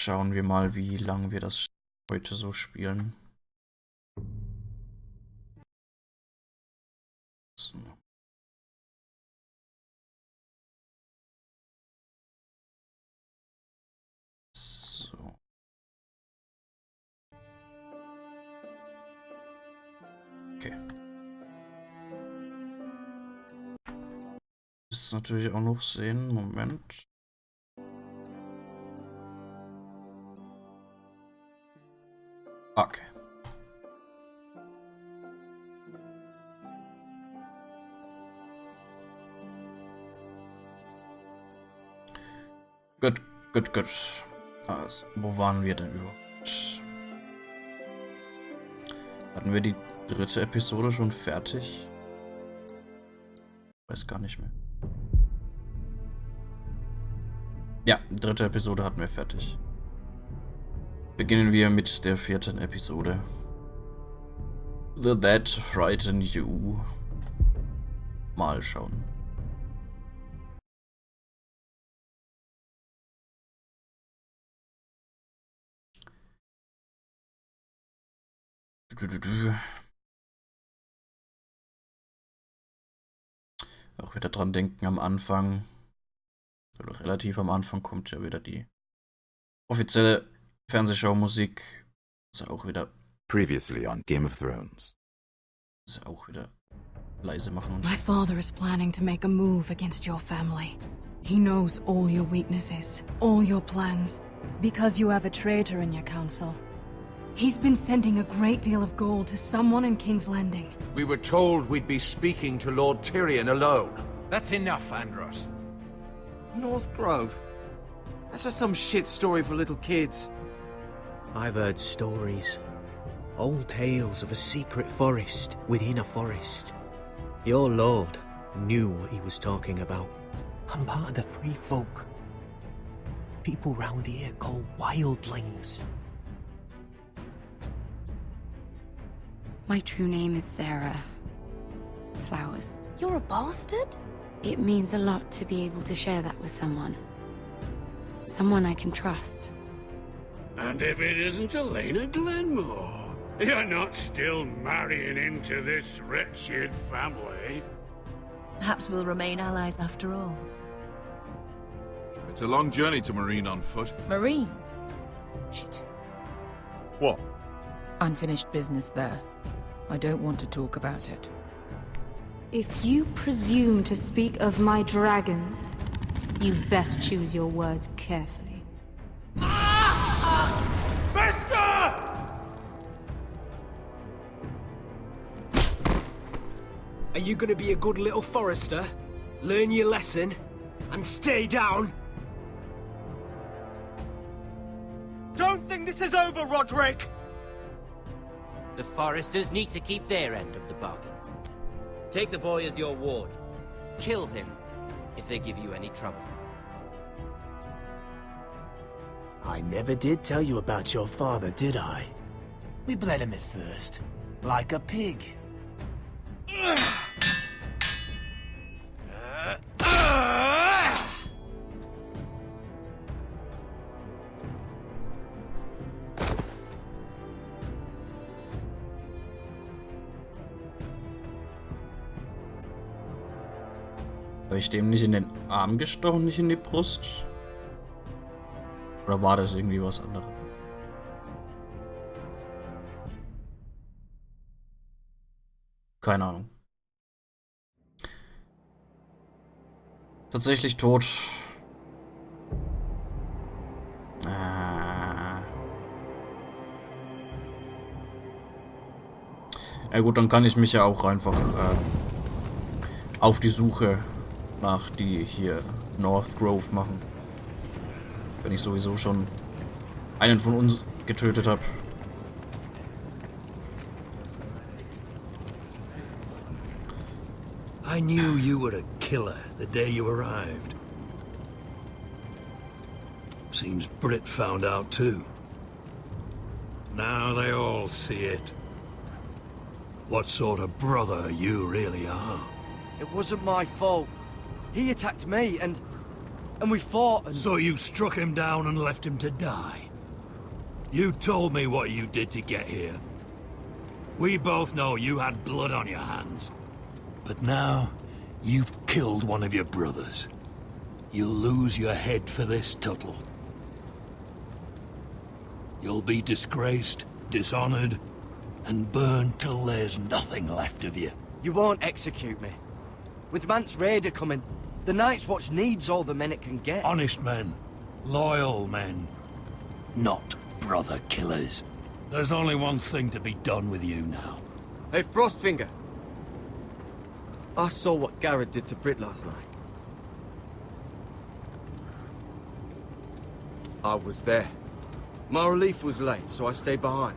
schauen wir mal, wie lange wir das heute so spielen. So. So. Okay. Ist natürlich auch noch sehen. Moment. Okay. Gut, gut, gut. Also, wo waren wir denn überhaupt? Hatten wir die dritte Episode schon fertig? Weiß gar nicht mehr. Ja, dritte Episode hatten wir fertig. Beginnen wir mit der vierten Episode. The Dead Frighten You. Mal schauen. Auch wieder dran denken, am Anfang, oder relativ am Anfang, kommt ja wieder die offizielle Fernsehschau-Musik. Ist auch wieder. Previously on Game of Thrones. Ist auch wieder leise machen und My father is planning to make a move against your family. He knows all your weaknesses, all your plans, because you have a traitor in your council. He's been sending a great deal of gold to someone in King's Landing. We were told we'd be speaking to Lord Tyrion alone. That's enough, Andros. North Grove? That's just some shit story for little kids. I've heard stories. Old tales of a secret forest within a forest. Your lord knew what he was talking about. I'm part of the free folk. People round here call wildlings. My true name is Sarah Flowers. You're a bastard? It means a lot to be able to share that with someone. Someone I can trust. And if it isn't Elena Glenmore, you're not still marrying into this wretched family. Perhaps we'll remain allies after all. It's a long journey to Marine on foot. Marine? Shit. What? Unfinished business there. I don't want to talk about it. If you presume to speak of my dragons, you best choose your words carefully. Mister! Are you gonna be a good little forester? Learn your lesson? And stay down? Don't think this is over, Roderick! The foresters need to keep their end of the bargain. Take the boy as your ward. Kill him if they give you any trouble. I never did tell you about your father, did I? We bled him at first, like a pig. Habe ich dem nicht in den Arm gestochen, nicht in die Brust? Oder war das irgendwie was anderes? Keine Ahnung. Tatsächlich tot. Ja gut, dann kann ich mich ja auch einfach auf die Suche nach die hier North Grove machen. Wenn ich sowieso schon einen von uns getötet habe. I knew you were a killer the day you arrived. Seems Britt found out too. Now they all see it. What sort of brother you really are. It wasn't my fault. He attacked me, and we fought, and... So you struck him down and left him to die? You told me what you did to get here. We both know you had blood on your hands. But now, you've killed one of your brothers. You'll lose your head for this, Tuttle. You'll be disgraced, dishonored, and burned till there's nothing left of you. You won't execute me. With Mance Raider coming, the Night's Watch needs all the men it can get. Honest men. Loyal men. Not brother killers. There's only one thing to be done with you now. Hey, Frostfinger. I saw what Garrett did to Britt last night. I was there. My relief was late, so I stayed behind.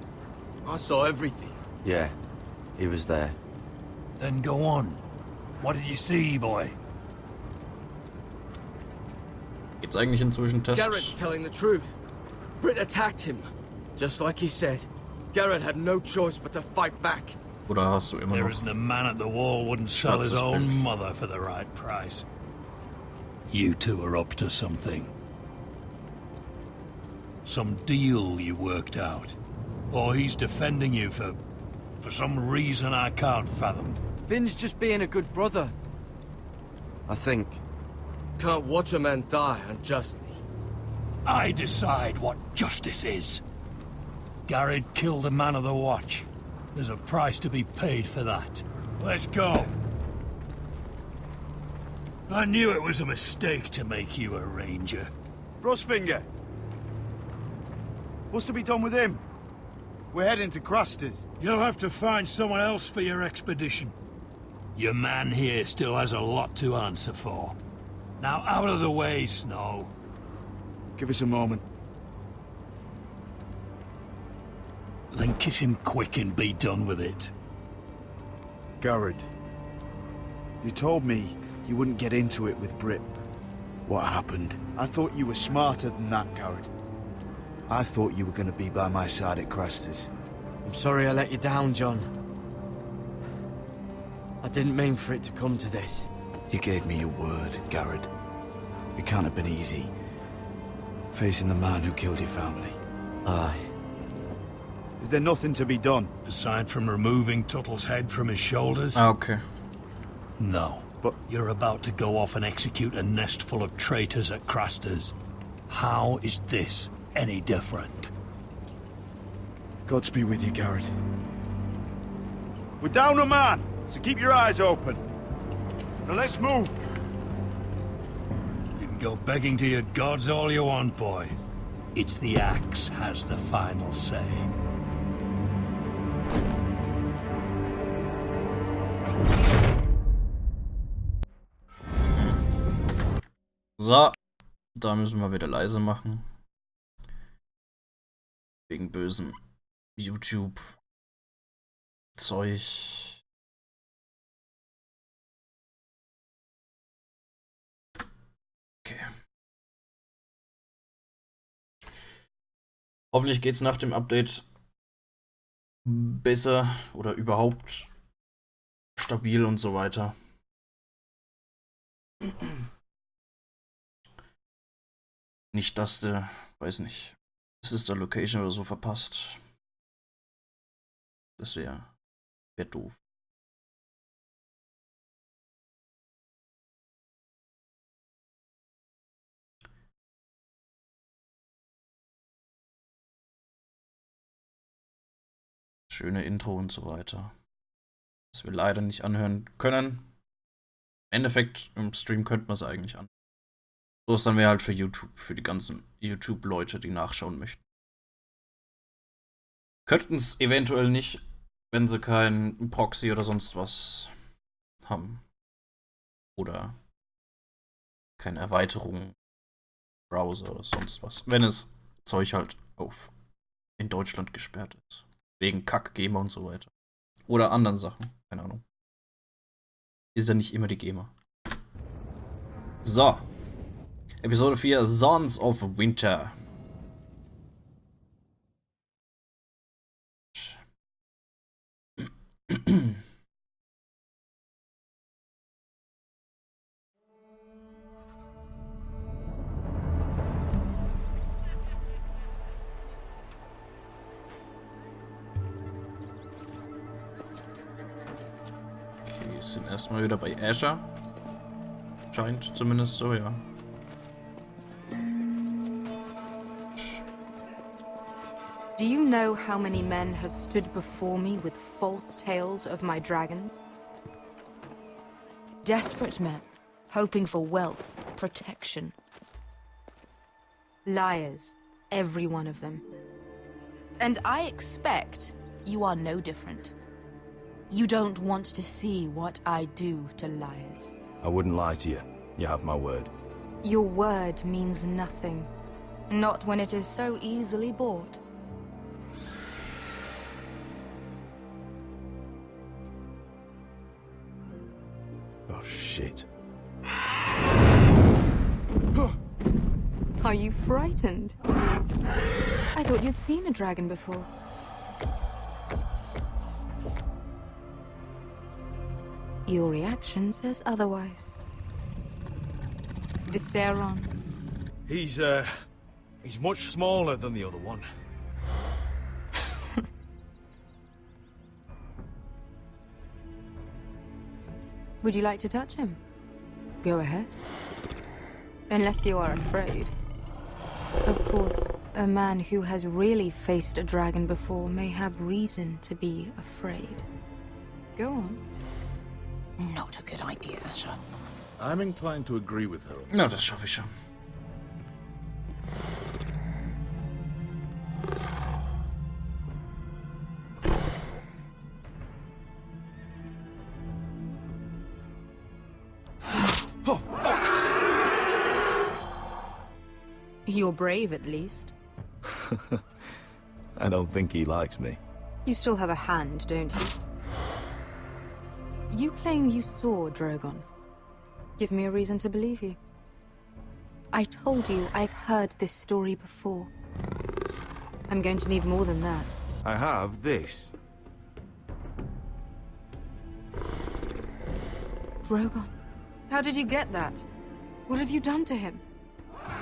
I saw everything. Yeah, he was there. Then go on. What did you see, boy? Geht's eigentlich inzwischen Test? Garrett's telling the truth. Britt attacked him. Just like he said. Garrett had no choice but to fight back. Oder hast du immer There noch isn't a man at the wall wouldn't sell his schwarzes own Bild? mother for the right price. You two are up to something. Some deal you worked out. Or he's defending you for some reason I can't fathom. Finn's just being a good brother. I think. Can't watch a man die unjustly. I decide what justice is. Garrett killed a man of the watch. There's a price to be paid for that. Let's go. I knew it was a mistake to make you a ranger. Frostfinger. What's to be done with him? We're heading to Cruster's. You'll have to find someone else for your expedition. Your man here still has a lot to answer for. Now out of the way, Snow. Give us a moment. Then kiss him quick and be done with it. Garrett. You told me you wouldn't get into it with Britt. What happened? I thought you were smarter than that, Garrett. I thought you were going to be by my side at Cruster's. I'm sorry I let you down, John. I didn't mean for it to come to this. You gave me your word, Garrett. It can't have been easy. Facing the man who killed your family. Aye. Is there nothing to be done? Aside from removing Tuttle's head from his shoulders? Okay. No. But you're about to go off and execute a nest full of traitors at Craster's. How is this any different? Godspeed with you, Garrett. We're down a man, so keep your eyes open. Now let's move. You can go begging to your gods all you want, boy. It's the axe has the final say. So, da müssen wir wieder leise machen. Wegen bösem YouTube-Zeug. Okay. Hoffentlich geht's nach dem Update besser oder überhaupt stabil und so weiter. Nicht, dass der, weiß nicht, Sister Location oder so verpasst. Das wäre doof. Schöne Intro und so weiter. Das wir leider nicht anhören können. Im Endeffekt, im Stream könnte man es eigentlich an. So ist dann wäre halt für YouTube, für die ganzen YouTube-Leute, die nachschauen möchten. Könnten es eventuell nicht, wenn sie kein Proxy oder sonst was haben. Oder keine Erweiterung, Browser oder sonst was. Wenn es Zeug halt in Deutschland gesperrt ist. Wegen Kack-GEMA und so weiter. Oder anderen Sachen. Keine Ahnung. Ist ja nicht immer die GEMA. So. Episode 4, Sons of Winter. sind erstmal wieder bei Asher. Scheint zumindest so, ja. Do you know how many men have stood before me with false tales of my dragons? Desperate men, hoping for wealth, protection. Liars, every one of them. And I expect you are no different. You don't want to see what I do to liars. I wouldn't lie to you. You have my word. Your word means nothing. Not when it is so easily bought. Oh, shit. Are you frightened? I thought you'd seen a dragon before. Your reaction says otherwise. Visceron. He's much smaller than the other one. Would you like to touch him? Go ahead. Unless you are afraid. Of course, a man who has really faced a dragon before may have reason to be afraid. Go on. Not a good idea, Asher. I'm inclined to agree with her. Na, das schaffe ich schon. You're brave, at least. I don't think he likes me. You still have a hand, don't you? You claim you saw Drogon. Give me a reason to believe you. I told you I've heard this story before. I'm going to need more than that. I have this. Drogon? How did you get that? What have you done to him?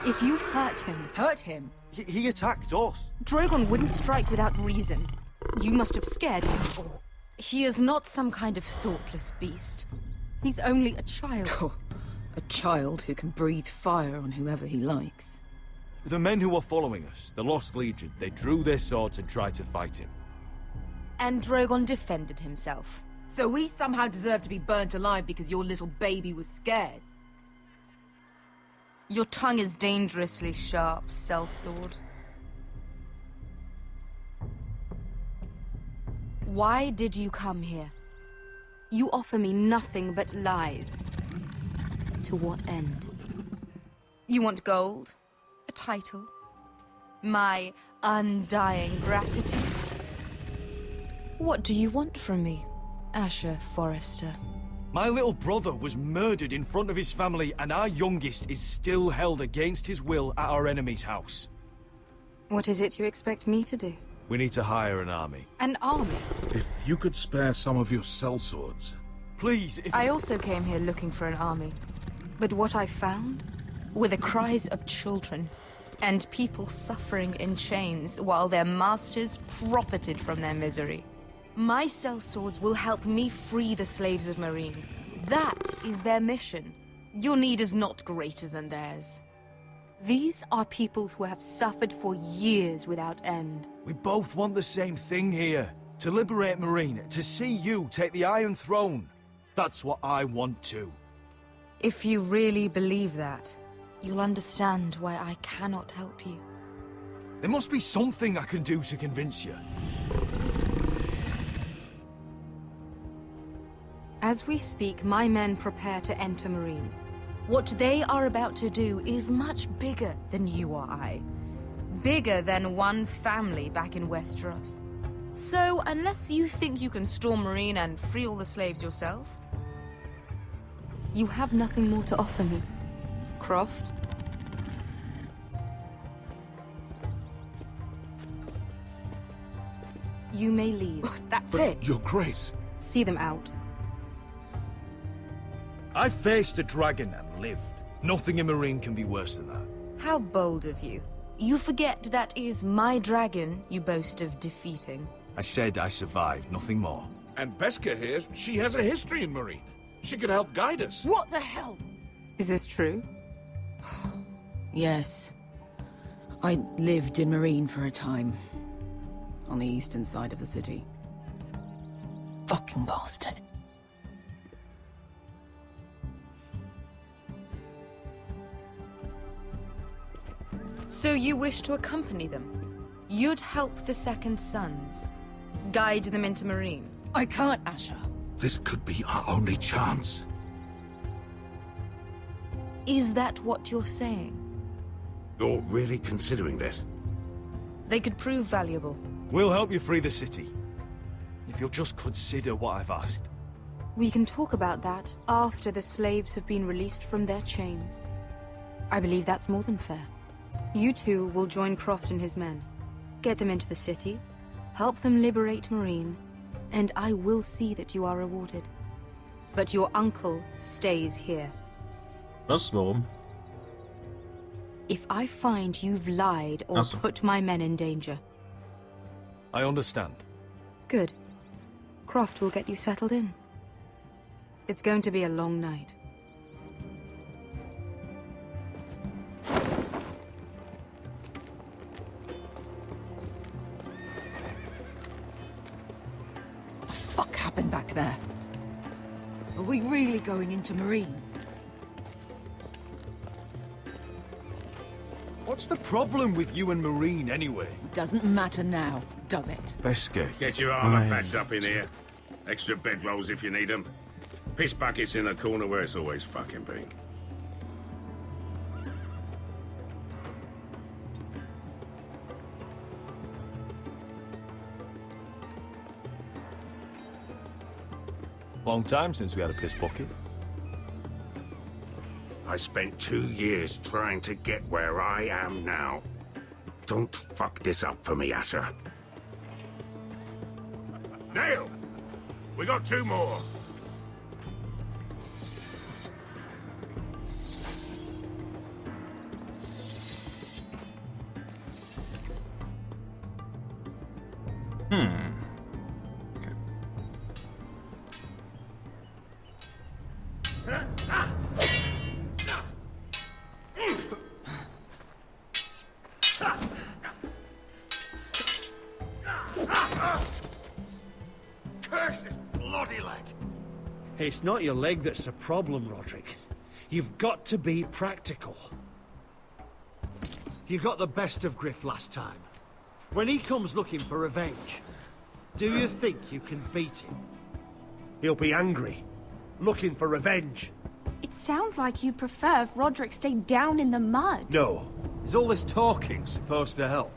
If you've hurt him... Hurt him? He attacked us. Drogon wouldn't strike without reason. You must have scared him. He is not some kind of thoughtless beast. He's only a child. Oh, a child who can breathe fire on whoever he likes. The men who were following us, the Lost Legion, they drew their swords and tried to fight him. And Drogon defended himself. So we somehow deserve to be burnt alive because your little baby was scared? Your tongue is dangerously sharp, sellsword. Why did you come here? You offer me nothing but lies. To what end? You want gold? A title? My undying gratitude? What do you want from me, Asher Forrester? My little brother was murdered in front of his family, and our youngest is still held against his will at our enemy's house. What is it you expect me to do? We need to hire an army. An army? If you could spare some of your sellswords. Please, if... I also came here looking for an army. But what I found were the cries of children, and people suffering in chains while their masters profited from their misery. My sellswords will help me free the slaves of Meereen. That is their mission. Your need is not greater than theirs. These are people who have suffered for years without end. We both want the same thing here. To liberate Meereen, to see you take the Iron Throne. That's what I want too. If you really believe that, you'll understand why I cannot help you. There must be something I can do to convince you. As we speak, my men prepare to enter Meereen. What they are about to do is much bigger than you or I. Bigger than one family back in Westeros. So, unless you think you can storm Meereen and free all the slaves yourself, you have nothing more to offer me, Croft. You may leave. That's it? Your Grace. See them out. I faced a dragon and lived. Nothing in Meereen can be worse than that. How bold of you. You forget that is my dragon you boast of defeating. I said I survived, nothing more. And Beska here, she has a history in Marine. She could help guide us. What the hell? Is this true? Yes. I lived in Marine for a time. On the eastern side of the city. Fucking bastard. So you wish to accompany them? You'd help the Second Sons? Guide them into Marine? I can't, Asher. This could be our only chance. Is that what you're saying? You're really considering this? They could prove valuable. We'll help you free the city. If you'll just consider what I've asked. We can talk about that after the slaves have been released from their chains. I believe that's more than fair. You two will join Croft and his men. Get them into the city, help them liberate Marine, and I will see that you are rewarded. But your uncle stays here. Was? Warum? If I find you've lied or put my men in danger. I understand. Good. Croft will get you settled in. It's going to be a long night. What the fuck happened back there? Are we really going into Marine? What's the problem with you and Marine, anyway? Doesn't matter now, does it? Beska. Get your armor patched up in here. Extra bedrolls if you need them. Piss buckets in the corner where it's always fucking been. Long time since we had a piss bucket. I spent 2 years trying to get where I am now. Don't fuck this up for me, Asher. Nail! We got 2 more. Curse this bloody leg! It's not your leg that's the problem, Roderick. You've got to be practical. You got the best of Griff last time. When he comes looking for revenge, do you think you can beat him? He'll be angry, looking for revenge. It sounds like you prefer if Roderick stayed down in the mud. No. Is all this talking supposed to help?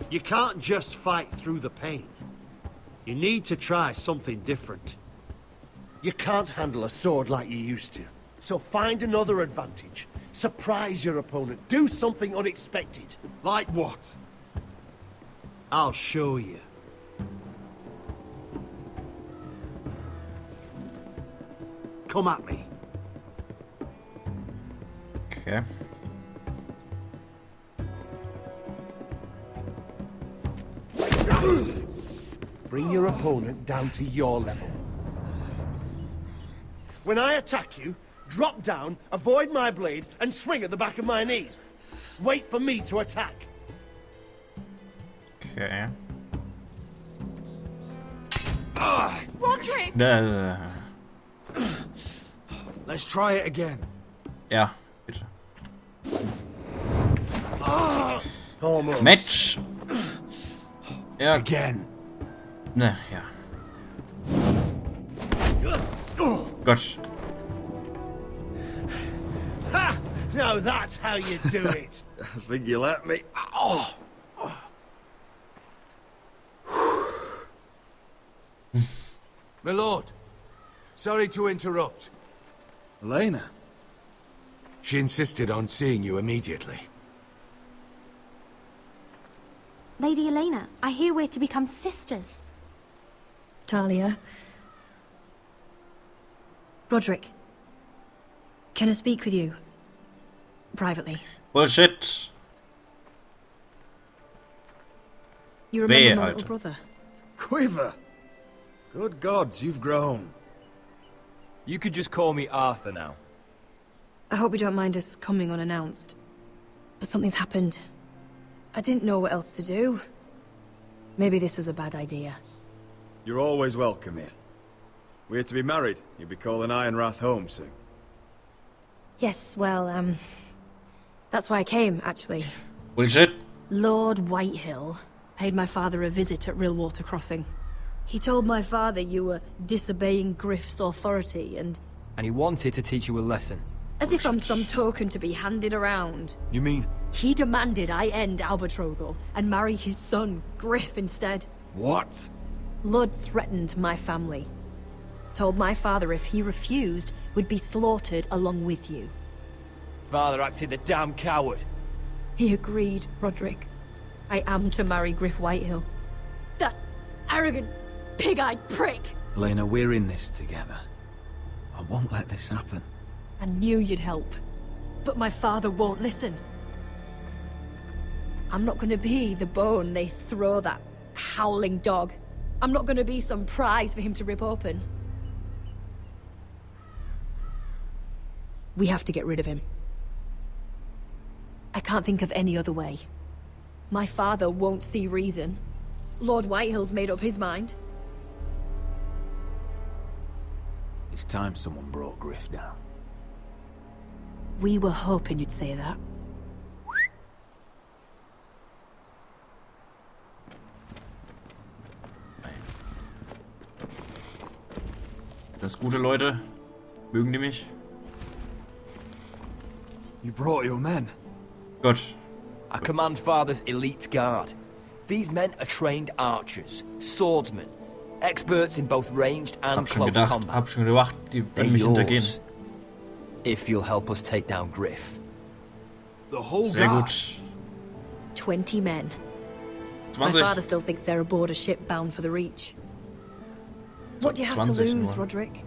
You can't just fight through the pain. You need to try something different. You can't handle a sword like you used to. So find another advantage. Surprise your opponent. Do something unexpected. Like what? I'll show you. Come at me. Okay. Bring your opponent down to your level. When I attack you, drop down, avoid my blade, and swing at the back of my knees. Wait for me to attack. Okay. Roderick! Let's try it again. Ja, bitte. Almost. Match! Ja. Again. Ne, ja. Gott. Ha! Now that's how you do it. I think you let me. Oh! My lord, sorry to interrupt. Elena? She insisted on seeing you immediately. Lady Elena, I hear we're to become sisters. Talia. Roderick. Can I speak with you? Privately. Bullshit. You remember my Alter. little brother? Quiver? Good gods, you've grown. You could just call me Arthur now. I hope you don't mind us coming unannounced. But something's happened. I didn't know what else to do. Maybe this was a bad idea. You're always welcome here. We're to be married. You'll be calling Ironrath home soon. Yes, well, that's why I came, actually. Bullshit. Lord Whitehill paid my father a visit at Rillwater Crossing. He told my father you were disobeying Griff's authority and he wanted to teach you a lesson. as if I'm some token to be handed around. You mean? He demanded I end our betrothal and marry his son, Griff, instead. What? Lord threatened my family. Told my father if he refused, we'd be slaughtered along with you. Father acted the damn coward. He agreed, Roderick. I am to marry Griff Whitehill. That arrogant, pig-eyed prick! Lena, we're in this together. I won't let this happen. I knew you'd help. But my father won't listen. I'm not gonna be the bone they throw that howling dog. I'm not gonna be some prize for him to rip open. We have to get rid of him. I can't think of any other way. My father won't see reason. Lord Whitehill's made up his mind. It's time someone brought Griff down. We were hoping you'd say that. Das gute Leute. Mögen die mich? You brought your men. Good. I command Father's elite guard. These men are trained archers, swordsmen, experts in both ranged and close combat. Hab schon gedacht, die werden mich hintergehen. If you'll help us take down Griff. The whole Sehr guard. gut. 20 men. 20. My father still thinks they're aboard a ship bound for the Reach. What do you have to 20 lose, nur. Roderick?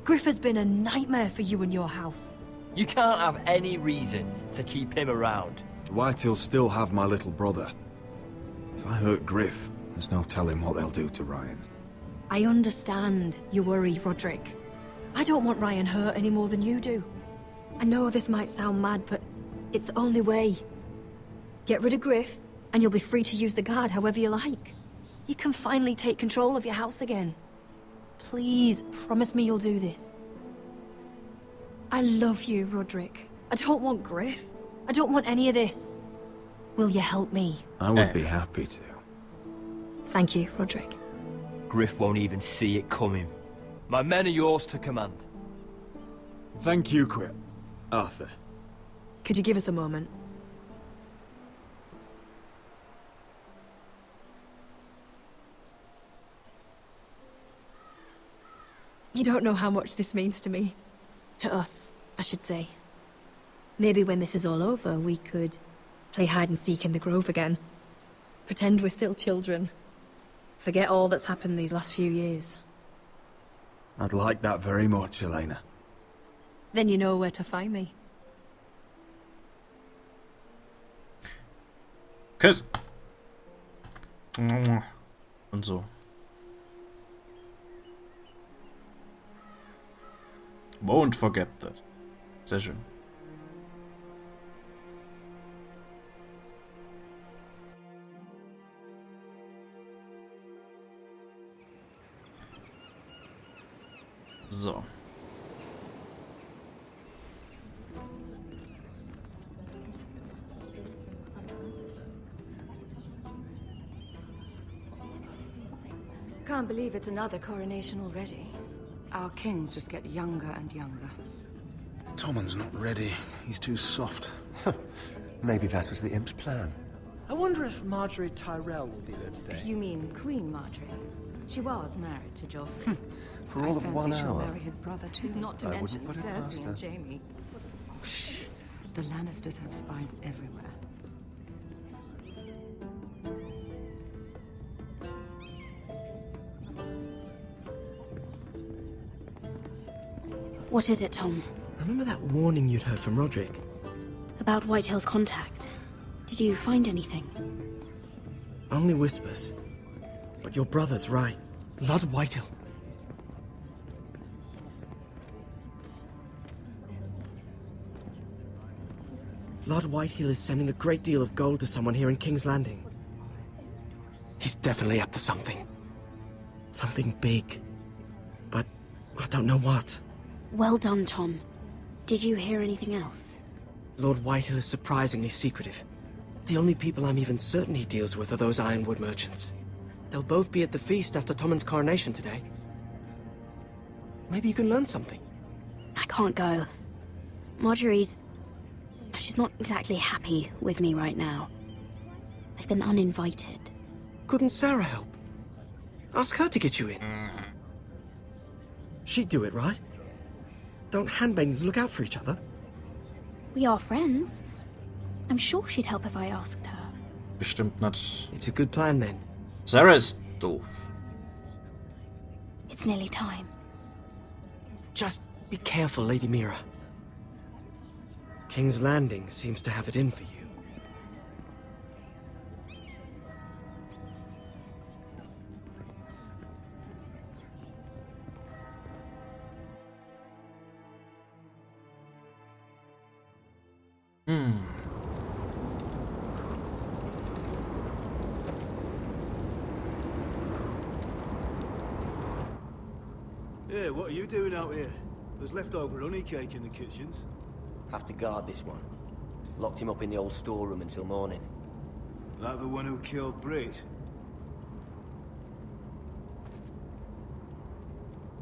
Griff has been a nightmare for you and your house. You can't have any reason to keep him around. The Whitehills still have my little brother. If I hurt Griff, there's no telling what they'll do to Ryan. I understand your worry, Roderick. I don't want Ryan hurt any more than you do. I know this might sound mad, but it's the only way. Get rid of Griff, and you'll be free to use the guard however you like. You can finally take control of your house again. Please, promise me you'll do this. I love you, Roderick. I don't want Griff. I don't want any of this. Will you help me? I would be happy to. Thank you, Roderick. Griff won't even see it coming. My men are yours to command. Thank you, Arthur. Could you give us a moment? You don't know how much this means to me. To us, I should say. Maybe when this is all over, we could play hide and seek in the grove again. Pretend we're still children. Forget all that's happened these last few years. I'd like that very much, Elena. Then you know where to find me. Kuss. Und so. Won't forget that. Sehr schön. So. Can't believe it's another coronation already. Our kings just get younger and younger. Tommen's not ready. He's too soft. Maybe that was the imp's plan. I wonder if Marjorie Tyrell will be there today. You mean Queen Marjorie? She was married to Joffrey. For all of 1 She'll hour. marry his brother too. Not to I mention wouldn't put it past Cersei her. and Jaime. Oh, shh. The Lannisters have spies everywhere. What is it, Tom? Remember that warning you'd heard from Roderick? About Whitehill's contact. Did you find anything? Only whispers. But your brother's right. Lord Whitehill. Lord Whitehill is sending a great deal of gold to someone here in King's Landing. He's definitely up to something. Something big. But I don't know what. Well done, Tom. Did you hear anything else? Lord Whitehill is surprisingly secretive. The only people I'm even certain he deals with are those ironwood merchants. They'll both be at the feast after Tommen's coronation today. Maybe you can learn something. I can't go. Marjorie's... she's not exactly happy with me right now. I've been uninvited. Couldn't Sarah help? Ask her to get you in. She'd do it, right? Don't handmaidens look out for each other? We are friends. I'm sure she'd help if I asked her. Bestimmt nicht. It's a good plan then. Sarah ist doof. It's nearly time. Just be careful, Lady Mira. King's Landing seems to have it in for you. Yeah, what are you doing out here? There's leftover honey cake in the kitchens. Have to guard this one. Locked him up in the old storeroom until morning. That the one who killed Brit?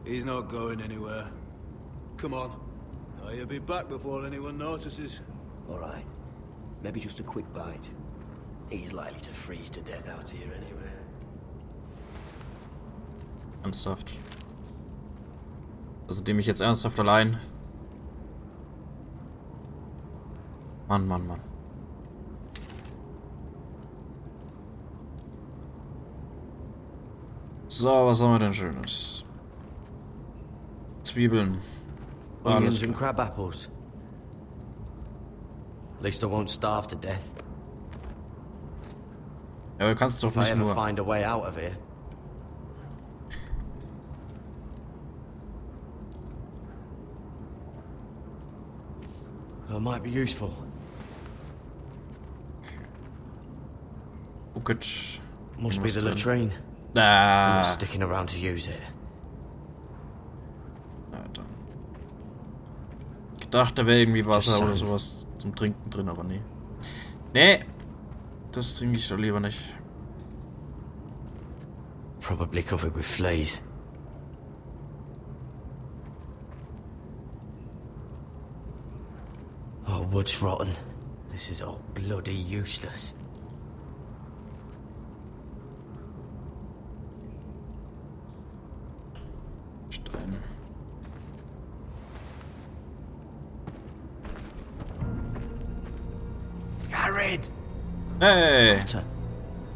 He's not going anywhere. Come on. He'll be back before anyone notices. All right. Maybe just a quick bite. He's likely to freeze to death out here anyway. Ernsthaft. Also dem ich jetzt ernsthaft allein. Mann, Mann, Mann. So, was haben wir denn Schönes? Zwiebeln. Onions and crab apples. At least I won't starve to death. Ja, du kannst doch If I nicht ever nur... find a way out of here. That might be useful. Bucket. Must be the latrine. Ah. I'm sticking around to use it. Alter. Ich dachte, da wäre irgendwie Wasser oder sowas zum Trinken drin, aber nee. Nee. Das trinke ich doch lieber nicht. Probably covered with fleas. Oh, wood's rotten. This is all bloody useless. Stein. Garrett! Hey! Potter,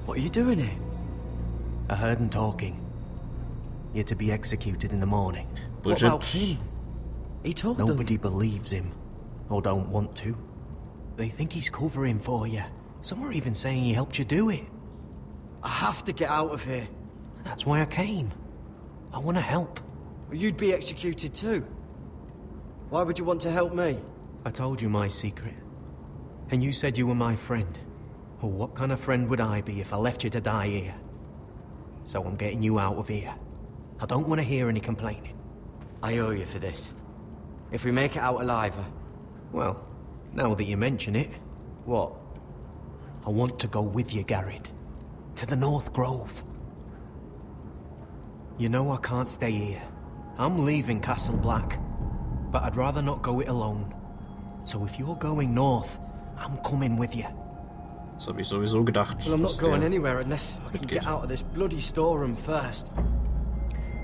what are you doing here? I heard him talking. You're to be executed in the morning. Bullshit. What about him? He told Nobody believes him. Or don't want to. They think he's covering for you. Some are even saying he helped you do it. I have to get out of here. That's why I came. I want to help. You'd be executed too. Why would you want to help me? I told you my secret. And you said you were my friend. Well, what kind of friend would I be if I left you to die here? So I'm getting you out of here. I don't want to hear any complaining. I owe you for this. If we make it out alive... Well, now that you mention it... What? I want to go with you, Garrett. To the North Grove. You know I can't stay here. I'm leaving Castle Black. But I'd rather not go it alone. So if you're going north, I'm coming with you. Das habe ich sowieso gedacht. Well, I'm not going anywhere unless I can get out of this bloody storeroom first.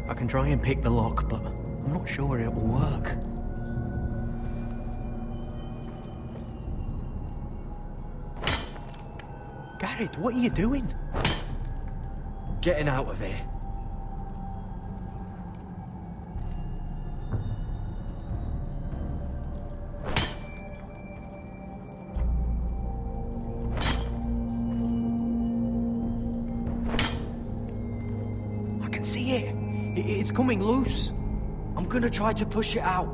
I can try and pick the lock, but I'm not sure it will work. Garrett, what are you doing? Getting out of here. can see it. It's coming loose. I'm gonna try to push it out.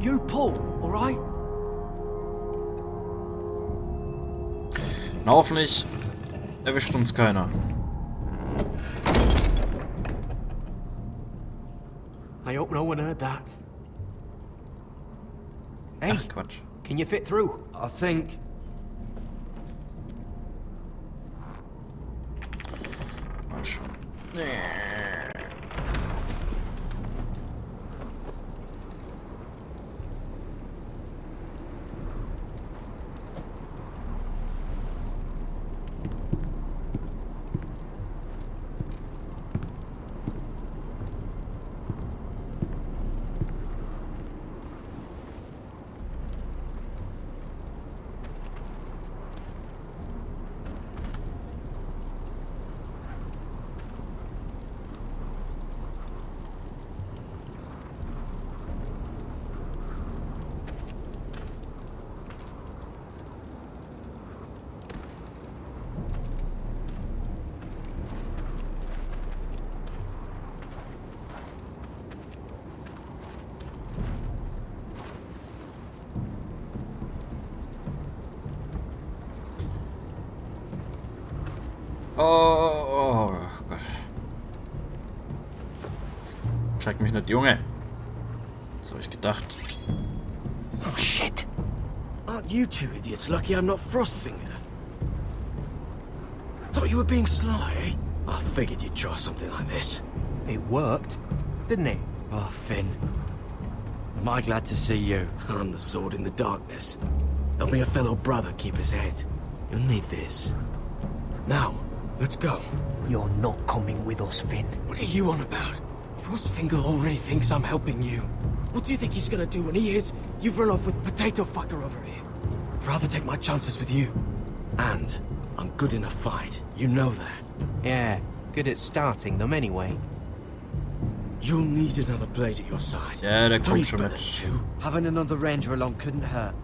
You pull, alright? Na, hoffentlich erwischt uns keiner. I hope no one heard that. Hey, Ach, Quatsch. Can you fit through? I think... Mal schauen. Oh Gott. Schreck mich nicht, Junge. Das habe ich gedacht. Oh shit! Aren't you two idiots lucky I'm not Frostfinger? Thought you were being sly, eh? I figured you'd try something like this. It worked, didn't it? Oh, Finn. Am I glad to see you? I'm the sword in the darkness. Helping a fellow brother keep his head. You'll need this. Now, let's go. You're not coming with us, Finn. What are you on about? Frostfinger already thinks I'm helping you. What do you think he's gonna do when he hears you've run off with Potato Fucker over here? I'd rather take my chances with you. And I'm good in a fight. You know that. Yeah, good at starting them anyway. You'll need another blade at your side. Ja, der kommt Three's schon better mit. than two. Having another ranger along couldn't hurt.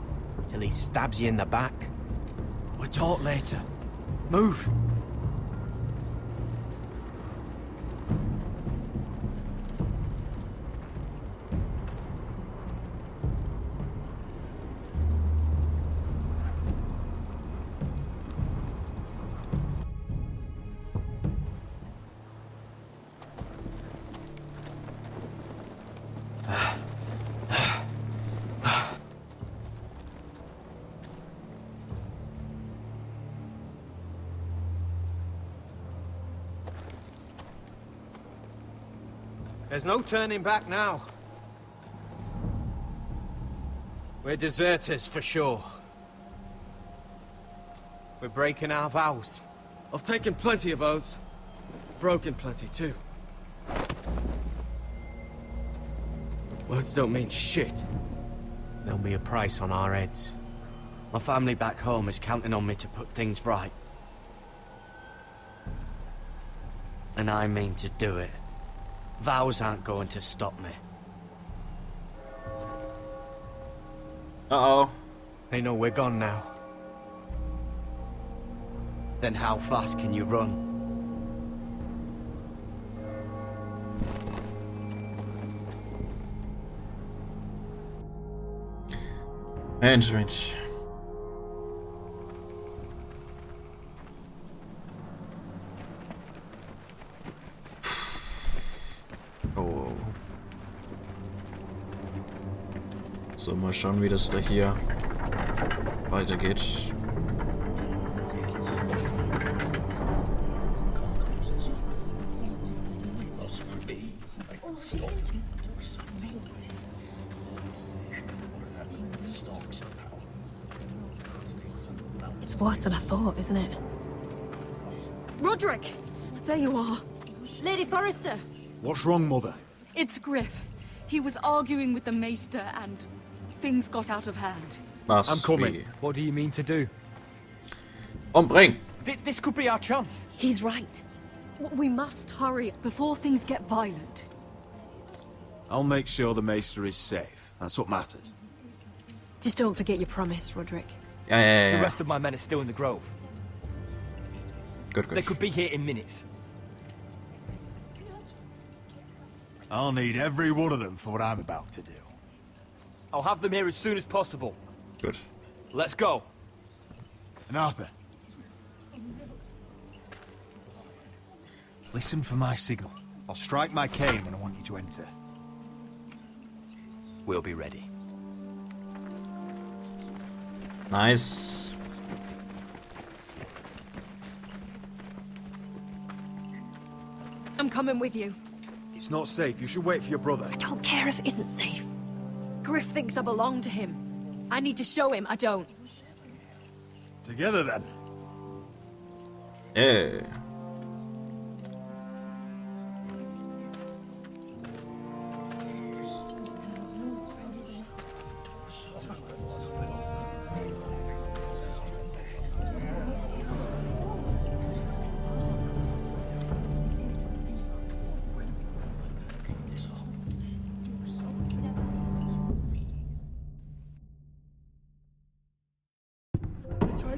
Till he stabs you in the back. We'll talk later. Move! There's no turning back now. We're deserters for sure. We're breaking our vows. I've taken plenty of oaths. Broken plenty too. Words don't mean shit. There'll be a price on our heads. My family back home is counting on me to put things right. And I mean to do it. Vows aren't going to stop me. Uh-oh. They know we're gone now. Then how fast can you run? Mensch, Mensch. Oh. So, mal schauen, wie das da hier weitergeht. It's worse than I thought, isn't it? Roderick! There you are. Lady Forrester! What's wrong, Mother? It's Griff. He was arguing with the Maester and things got out of hand. Was? I'm coming. Wie? What do you mean to do? Umbring! This could be our chance. He's right. We must hurry before things get violent. I'll make sure the Maester is safe. That's what matters. Just don't forget your promise, Roderick. Ja. The rest of my men are still in the grove. Gut, They gut. could be here in minutes. I'll need every one of them for what I'm about to do. I'll have them here as soon as possible. Good. Let's go. And Arthur, listen for my signal. I'll strike my cane when I want you to enter. We'll be ready. Nice. I'm coming with you. It's not safe. You should wait for your brother. I don't care if it isn't safe. Griff thinks I belong to him. I need to show him I don't. Together then. Yeah.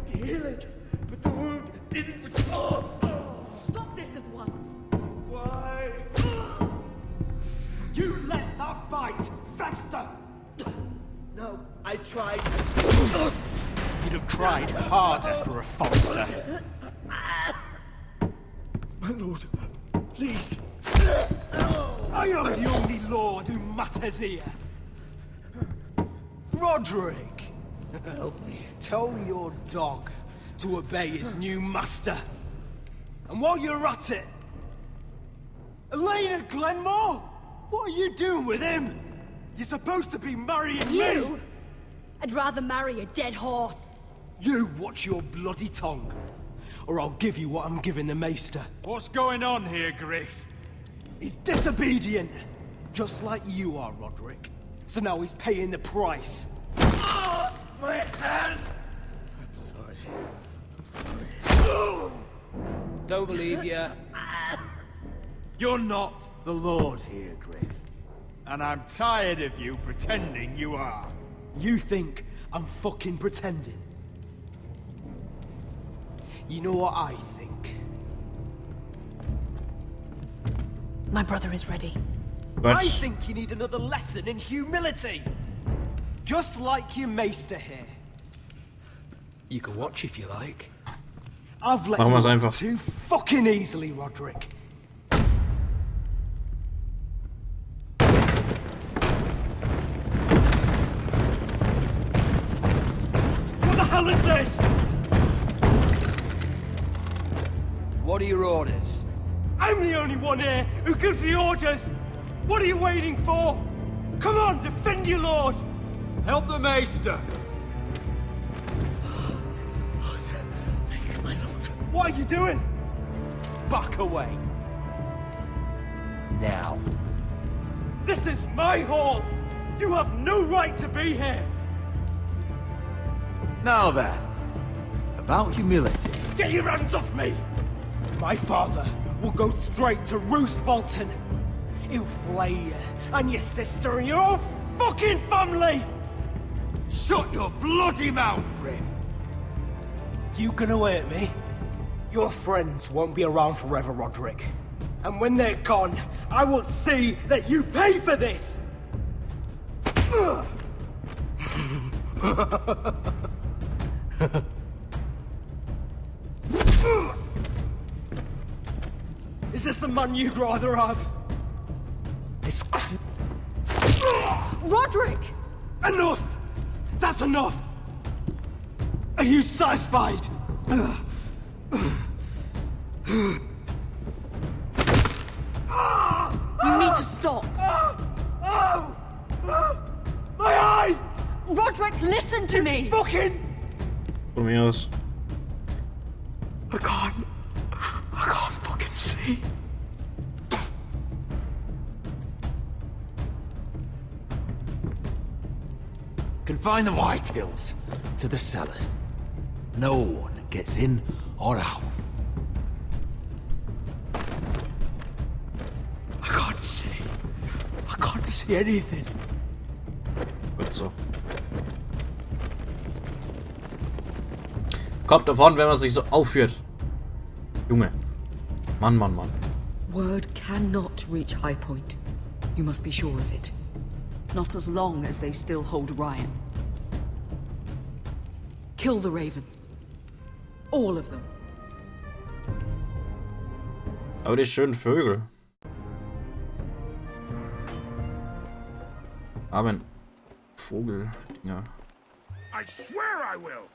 To heal it, but the wound didn't restore. Stop this at once. Why? You let that bite fester! No, I tried. You'd have tried harder for a Forrester. My lord, please. I am the only lord who matters here. Roderick! Help me. Tell your dog to obey his new master. And while you're at it... Elena Glenmore? What are you doing with him? You're supposed to be marrying You? me! I'd rather marry a dead horse. You watch your bloody tongue, or I'll give you what I'm giving the maester. What's going on here, Griff? He's disobedient, just like you are, Roderick. So now he's paying the price. My hand! I'm sorry. Don't believe ya. You're not the Lord here, Griff. And I'm tired of you pretending you are. You think I'm fucking pretending? You know what I think? My brother is ready. I think you need another lesson in humility. Just like your maester here. You can watch if you like. I've let Machen wir's you einfach. too fucking easily, Roderick. What the hell is this? What are your orders? I'm the only one here who gives the orders. What are you waiting for? Come on, defend your lord. Help the Maester! Thank you, my lord. What are you doing? Back away. Now. This is my hall! You have no right to be here! Now then, about humility. Get your hands off me! My father will go straight to Roose Bolton. He'll flay you, and your sister, and your whole fucking family! Shut your bloody mouth, Griff! You gonna hurt me? Your friends won't be around forever, Roderick. And when they're gone, I will see that you pay for this! Is this the man you'd rather have? This Roderick! Enough! That's enough! Are you satisfied? You need to stop. My eye! Roderick, listen to me! Fucking! Von mir aus. I can't fucking see. Confine the Whitehills to the cellars. No one gets in or out. I can't see. I can't see anything. Gut so. Kommt davon, wenn man sich so aufführt. Junge. Mann, Mann, Mann. Word cannot reach High Point. You must be sure of it. Not as long as they still hold Ryan. Kill the ravens. All of them. Aber die schönen Vögel. Aber Vogeldinger. I swear I will.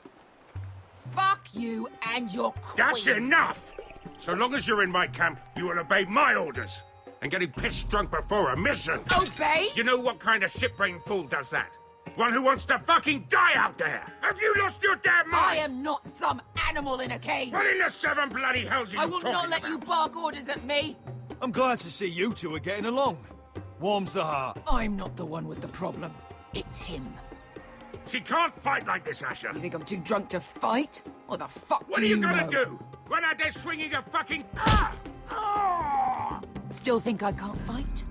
Fuck you and your queen. That's enough! So long as you're in my camp, you will obey my orders. And getting pissed drunk before a mission. Obey? You know what kind of shit-brained fool does that? One who wants to fucking die out there! Have you lost your damn mind? I am not some animal in a cage. What in the seven bloody hells are you I will talking not let about? you bark orders at me. I'm glad to see you two are getting along. Warms the heart. I'm not the one with the problem. It's him. She can't fight like this, Asher. You think I'm too drunk to fight? What the fuck What do are you you gonna know? do? Run out there swinging a fucking... Ah! Ah! Still think I can't fight?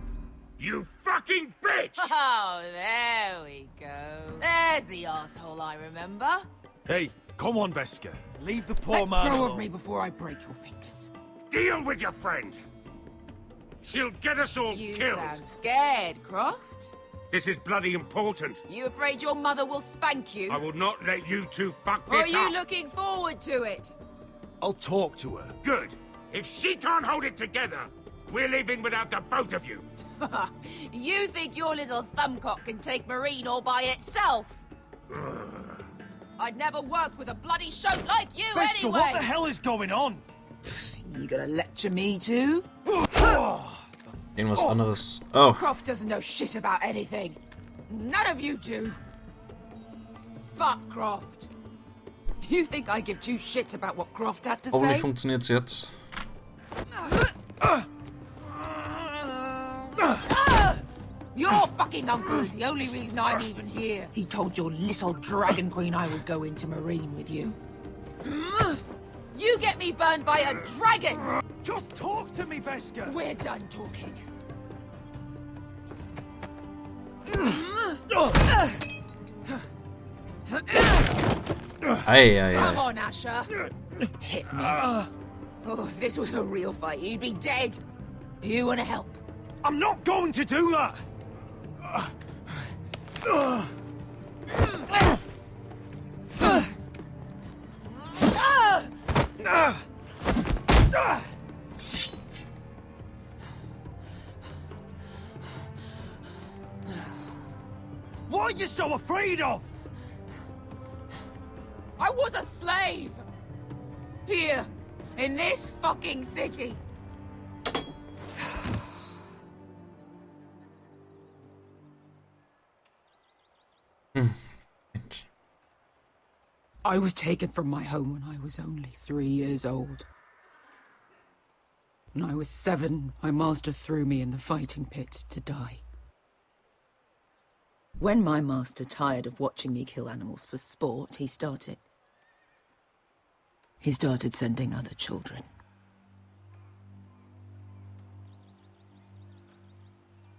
You fucking bitch! Oh, there we go. There's the asshole I remember. Hey, come on, Veska. Leave the poor Let man go alone. of me before I break your fingers. Deal with your friend. She'll get us all You killed. sound scared, Croft. This is bloody important. You afraid your mother will spank you? I will not let you two fuck Or are this you up. looking forward to it? I'll talk to her. Good. If she can't hold it together, we're leaving without the both of you. You think your little thumbcock can take Marine all by itself? I'd never work with a bloody shote like you Veska, anyway! what the hell is going on? You gonna lecture me too? Irgendwas anderes. Oh. Croft doesn't know shit about anything. None of you do. Fuck Croft. You think I give two shits about what Croft has to Hoffentlich say? funktioniert's jetzt. Your fucking uncle is the only reason I'm even here. He told your little dragon queen I would go into Marine with you. You get me burned by a dragon! Just talk to me, Veska! We're done talking. Come on, Asher. Hit me. Oh, if this was a real fight, you'd be dead. You wanna help? I'm not going to do that! What are you so afraid of? I was a slave! Here, in this fucking city. I was taken from my home when I was only 3 years old. When I was 7, my master threw me in the fighting pits to die. When my master tired of watching me kill animals for sport, he started sending other children.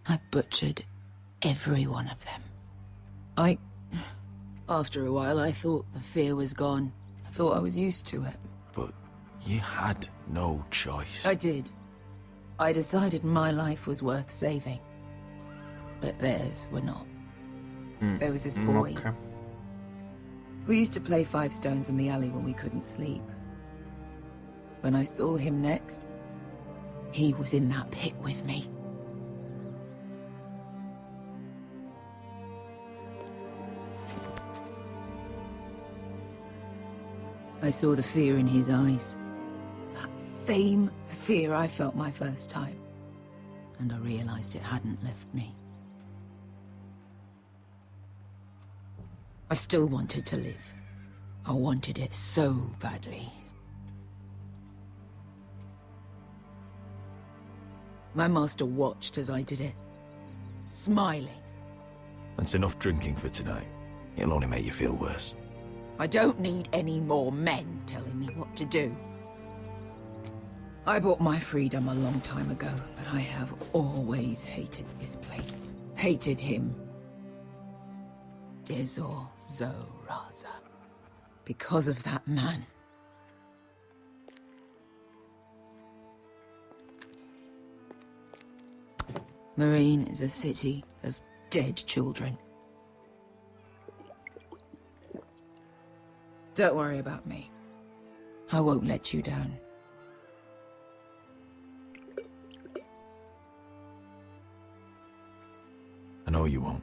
I butchered every one of them. After a while, I thought the fear was gone. I thought I was used to it. But you had no choice. I did. I decided my life was worth saving. But theirs were not. There was this boy. Okay. We used to play 5 stones in the alley when we couldn't sleep. When I saw him next, he was in that pit with me. I saw the fear in his eyes. That same fear I felt my first time. And I realized it hadn't left me. I still wanted to live. I wanted it so badly. My master watched as I did it, smiling. That's enough drinking for tonight. It'll only make you feel worse. I don't need any more men telling me what to do. I bought my freedom a long time ago, but I have always hated this place. Hated him. Dezor Zoraza. Because of that man. Marine is a city of dead children. Don't worry about me. I won't let you down. I know you won't.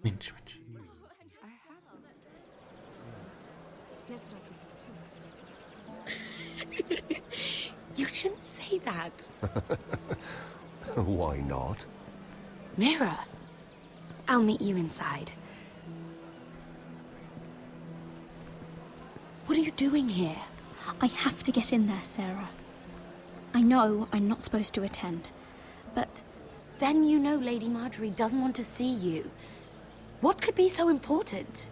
Mensch, Mensch. You shouldn't say that. Why not? Mira, I'll meet you inside. What are you doing here? I have to get in there, Sarah. I know I'm not supposed to attend, but... Then you know Lady Marjorie doesn't want to see you. What could be so important?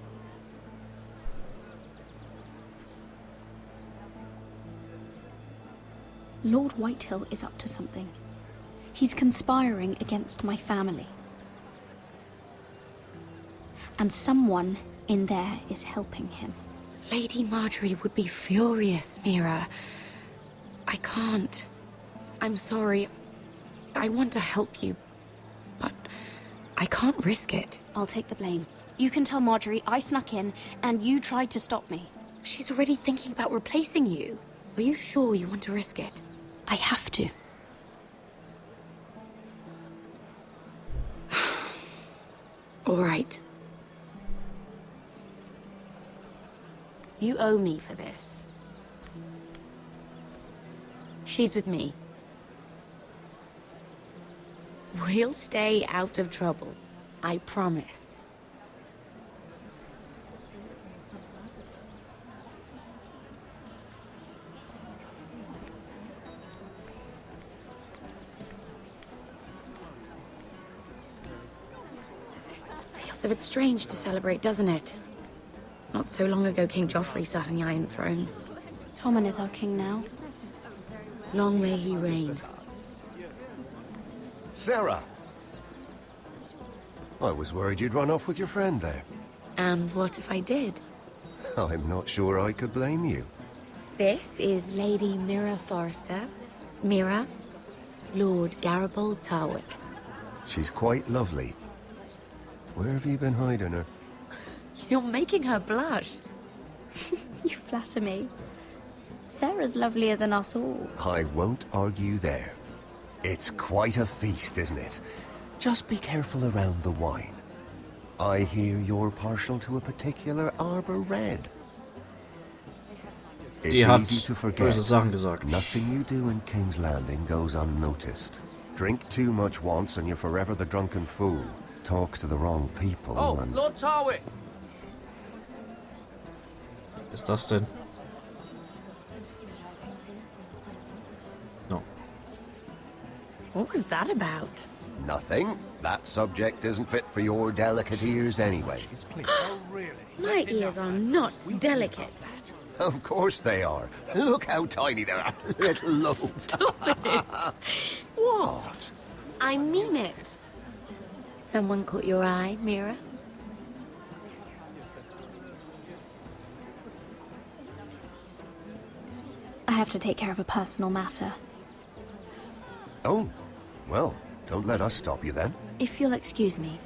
Lord Whitehill is up to something. He's conspiring against my family. And someone in there is helping him. Lady Marjorie would be furious, Mira. I can't. I'm sorry. I want to help you, but I can't risk it. I'll take the blame. You can tell Marjorie I snuck in and you tried to stop me. She's already thinking about replacing you. Are you sure you want to risk it? I have to. All right. You owe me for this. She's with me. We'll stay out of trouble. I promise. Feels a bit strange to celebrate, doesn't it? Not so long ago, King Joffrey sat on the Iron Throne. Tommen is our king now. Long may he reign. Sarah! I was worried you'd run off with your friend there. And what if I did? I'm not sure I could blame you. This is Lady Mira Forrester. Mira, Lord Garibaldi Tarwick. She's quite lovely. Where have you been hiding her? You're making her blush. You flatter me. Sarah's lovelier than us all. I won't argue there. It's quite a feast, isn't it? Just be careful around the wine. I hear you're partial to a particular Arbor Red. It's easy to forget. böse Sachen gesagt. Nothing you do in King's Landing goes unnoticed. Drink too much once and you're forever the drunken fool. Talk to the wrong people and... Lord Tarwick! Was ist das denn? No. What was that about? Nothing. That subject isn't fit for your delicate ears anyway. My ears are not delicate. Of course they are. Look how tiny they are. Little lobes. Stop it. What? I mean it. Someone caught your eye, Mira? I have to take care of a personal matter. Oh, well, don't let us stop you then. If you'll excuse me.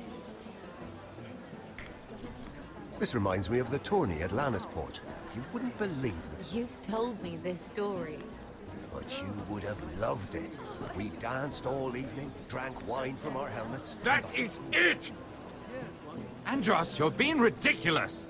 This reminds me of the tourney at Lannisport. You wouldn't believe it. You've told me this story. But you would have loved it. We danced all evening, drank wine from our helmets. That is it! Andros, you're being ridiculous!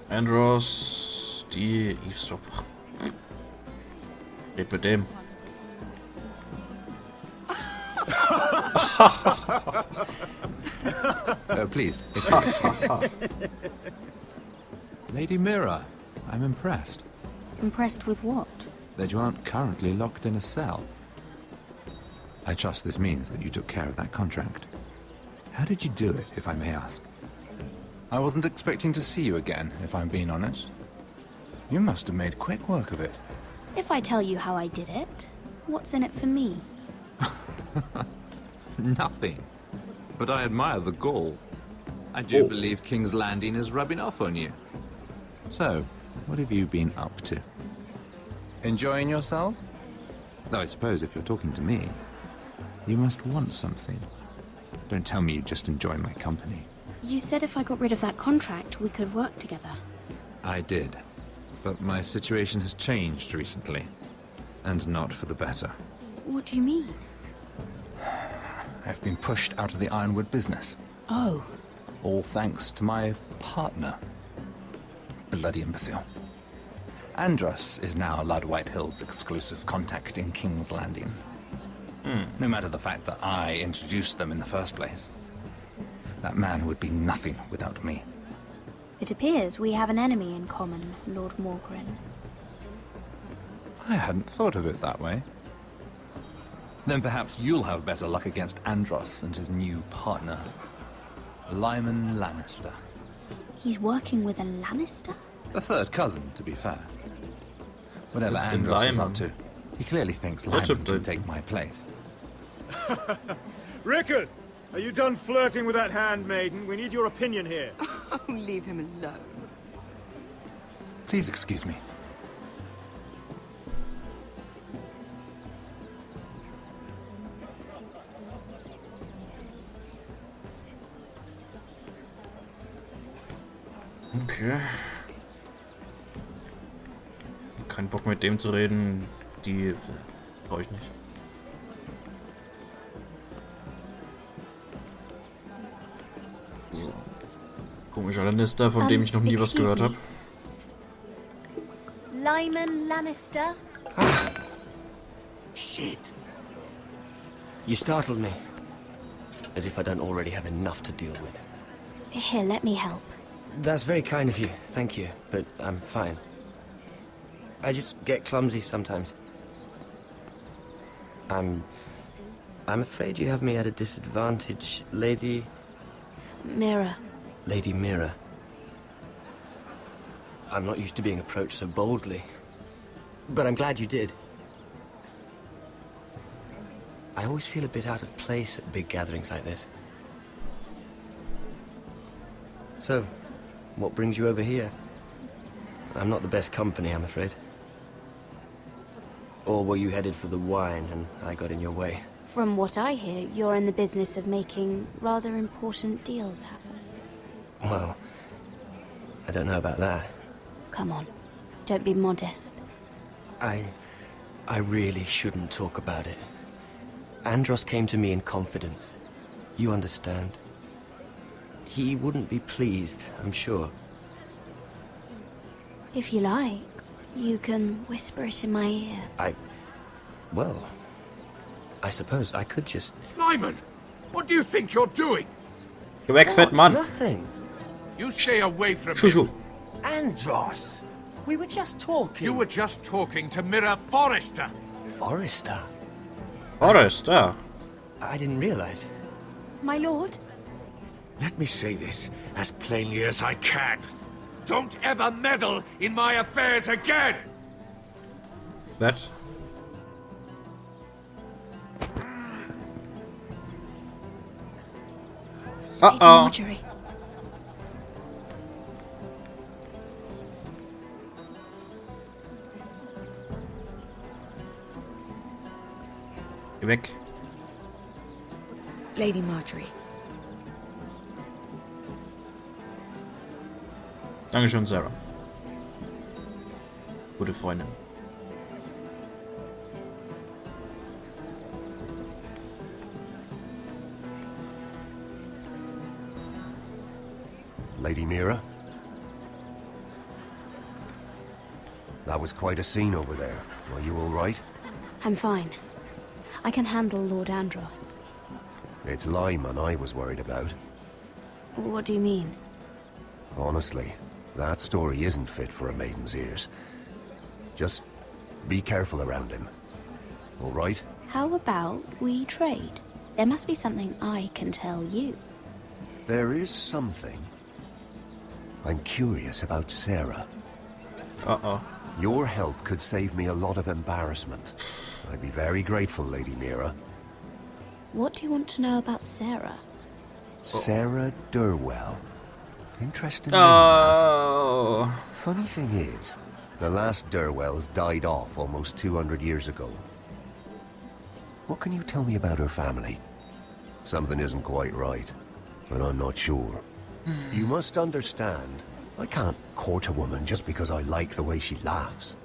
Andros, die Eavesdropper. Red mit dem. Please. Lady Mira, I'm impressed. Impressed with what? That you aren't currently locked in a cell. I trust this means that you took care of that contract. How did you do it, if I may ask? I wasn't expecting to see you again, if I'm being honest. You must have made quick work of it. If I tell you how I did it, what's in it for me? Nothing. But I admire the gall. I do believe King's Landing is rubbing off on you. So, what have you been up to? Enjoying yourself? Though I suppose if you're talking to me, you must want something. Don't tell me you just enjoy my company. You said if I got rid of that contract, we could work together. I did. But my situation has changed recently. And not for the better. What do you mean? I've been pushed out of the ironwood business. Oh. All thanks to my partner. Bloody imbecile. Andros is now Lad Whitehill's exclusive contact in King's Landing. No matter the fact that I introduced them in the first place. That man would be nothing without me. It appears we have an enemy in common, Lord Morgren. I hadn't thought of it that way. Then perhaps you'll have better luck against Andros and his new partner, Lyman Lannister. He's working with a Lannister? A third cousin, to be fair. Whatever Listen, Andros is Lyman. up to, he clearly thinks Lyman can take my place. Rickard, are you done flirting with that handmaiden? We need your opinion here. Oh, leave him alone. Please excuse me. Okay. Kein Bock mit dem zu reden. Die brauche ich nicht. So. Komischer Lannister, von dem ich noch nie was gehört habe. Lyman Lannister? Shit. You startled me. As if I don't already have enough to deal with. Here, let me help. That's very kind of you, thank you, but I'm fine. I just get clumsy sometimes. I'm afraid you have me at a disadvantage, Lady... Mira. Lady Mira. I'm not used to being approached so boldly, but I'm glad you did. I always feel a bit out of place at big gatherings like this. So, what brings you over here? I'm not the best company, I'm afraid. Or were you headed for the wine and I got in your way? From what I hear, you're in the business of making rather important deals happen. Well, I don't know about that. Come on, don't be modest. I really shouldn't talk about it. Andros came to me in confidence. You understand? He wouldn't be pleased, I'm sure. If you like, you can whisper it in my ear. Well, I suppose I could just... Lyman! What do you think you're doing? Geh weg, fett Mann. Nothing. You stay away from Shushu. him. Andros! We were just talking. You were just talking to Mira Forrester. Forrester? Forrester? I didn't realize. My lord? Let me say this as plainly as I can. Don't ever meddle in my affairs again! That? Lady Marjorie. Geh weg. Lady Marjorie. Dankeschön, Sarah. Gute Freundin. Lady Mira? That was quite a scene over there. Are you all right? I'm fine. I can handle Lord Andros. It's Lyman I was worried about. What do you mean? Honestly, that story isn't fit for a maiden's ears. Just be careful around him. All right? How about we trade? There must be something I can tell you. There is something. I'm curious about Sarah. Uh-oh. Your help could save me a lot of embarrassment. I'd be very grateful, Lady Mira. What do you want to know about Sarah? Sarah Durwell. Interesting. Oh. Funny thing is, the last Durwells died off almost 200 years ago. What can you tell me about her family? Something isn't quite right, but I'm not sure. You must understand, I can't court a woman just because I like the way she laughs.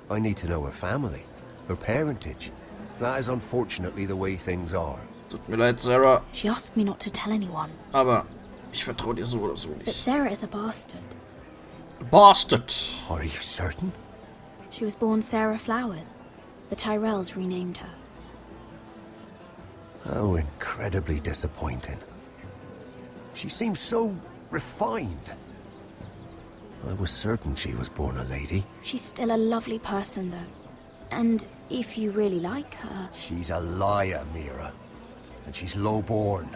I need to know her family, her parentage. That is unfortunately the way things are. Tut mir leid, Sarah. She asked me not to tell anyone. Aber ich vertraue dir so oder so But nicht. Sarah is a bastard. Bastard. Are you certain? She was born Sarah Flowers. The Tyrells renamed her. How incredibly disappointing. She seems so refined. I was certain she was born a lady. She's still a lovely person, though. And if you really like her... She's a liar, Mira. And she's low-born.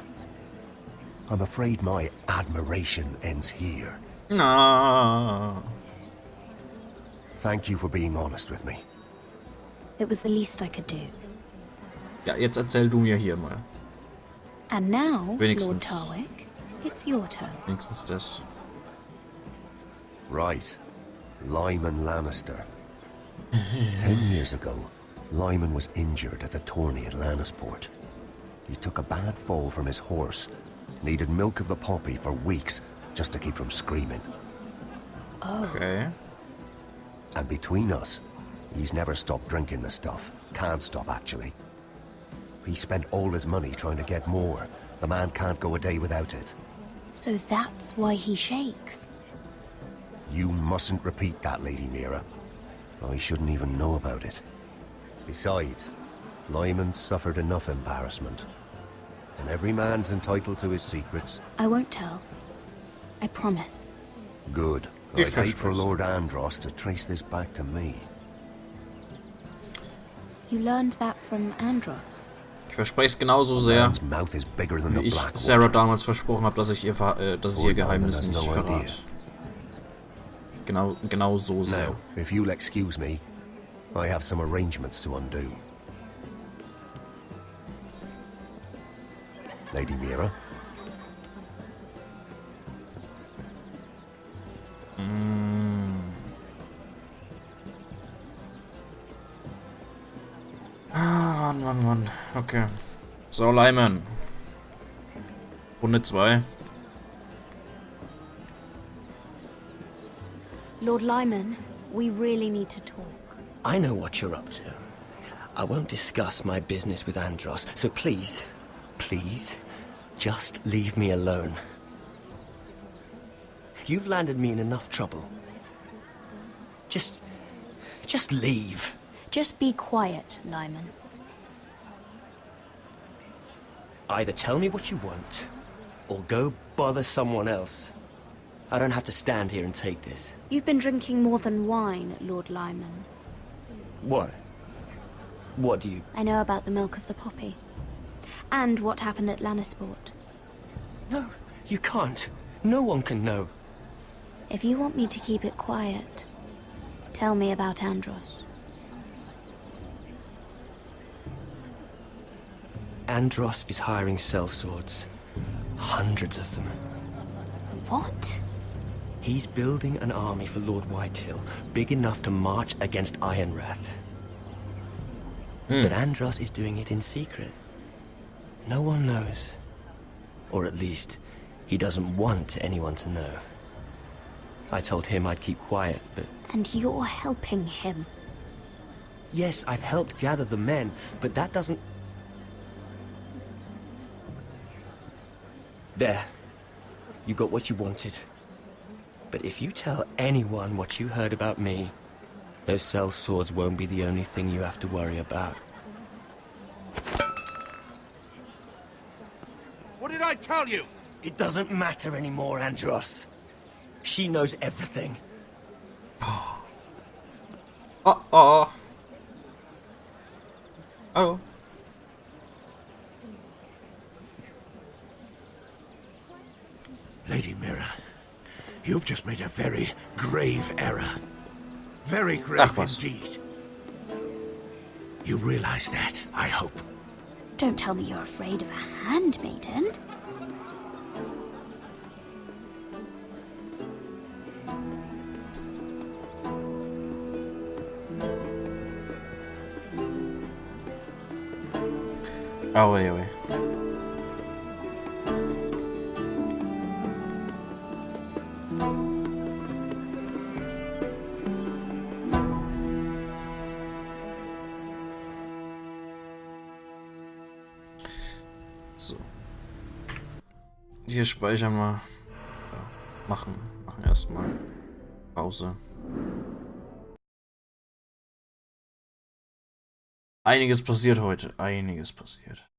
I'm afraid my admiration ends here. No. Thank you for being honest with me. It was the least I could do. Ja, jetzt erzähl du mir hier mal. And now, Wenigstens. Lord Tarwick, it's your turn. Wenigstens das. Right. Lyman Lannister. 10 years ago, Lyman was injured at the tourney at Lannisport. He took a bad fall from his horse. Needed milk of the poppy for weeks just to keep from screaming. Oh. Okay. And between us, he's never stopped drinking the stuff. Can't stop, actually. He spent all his money trying to get more. The man can't go a day without it. So that's why he shakes. You mustn't repeat that, Lady Mira. I shouldn't even know about it. Besides, Lyman suffered enough embarrassment. And every man's entitled to his secrets. I won't tell. I promise. Good. I'd hate for Lord Andros to trace this back to me. You learned that from Andros? Ich verspreche es genauso sehr, wie ich Sarah damals versprochen habe, dass ich ihr Geheimnis nicht verrate. Genau so sehr. Now, if you'll excuse me, I have some arrangements to undo. Lady Mira? Mann. Okay. So, Lyman. Runde 2. Lord Lyman, we really need to talk. I know what you're up to. I won't discuss my business with Andros, so please, just leave me alone. You've landed me in enough trouble. Just leave. Just be quiet, Lyman. Either tell me what you want, or go bother someone else. I don't have to stand here and take this. You've been drinking more than wine, Lord Lyman. What? What do you... I know about the milk of the poppy. And what happened at Lannisport. No, you can't. No one can know. If you want me to keep it quiet, tell me about Andros. Andros is hiring sellswords. Hundreds of them. What? He's building an army for Lord Whitehill, big enough to march against Ironrath. But Andros is doing it in secret. No one knows. Or at least, he doesn't want anyone to know. I told him I'd keep quiet, but... And you're helping him? Yes, I've helped gather the men, but that doesn't... There. You got what you wanted. But if you tell anyone what you heard about me, those sellswords won't be the only thing you have to worry about. What did I tell you? It doesn't matter anymore, Andros. She knows everything. Oh. Lady Mira, you've just made a very grave error. Very grave indeed. You realize that, I hope. Don't tell me you're afraid of a handmaiden. Oh, anyway. So. Hier speichern wir. Ja, machen erstmal Pause. Einiges passiert heute. Einiges passiert.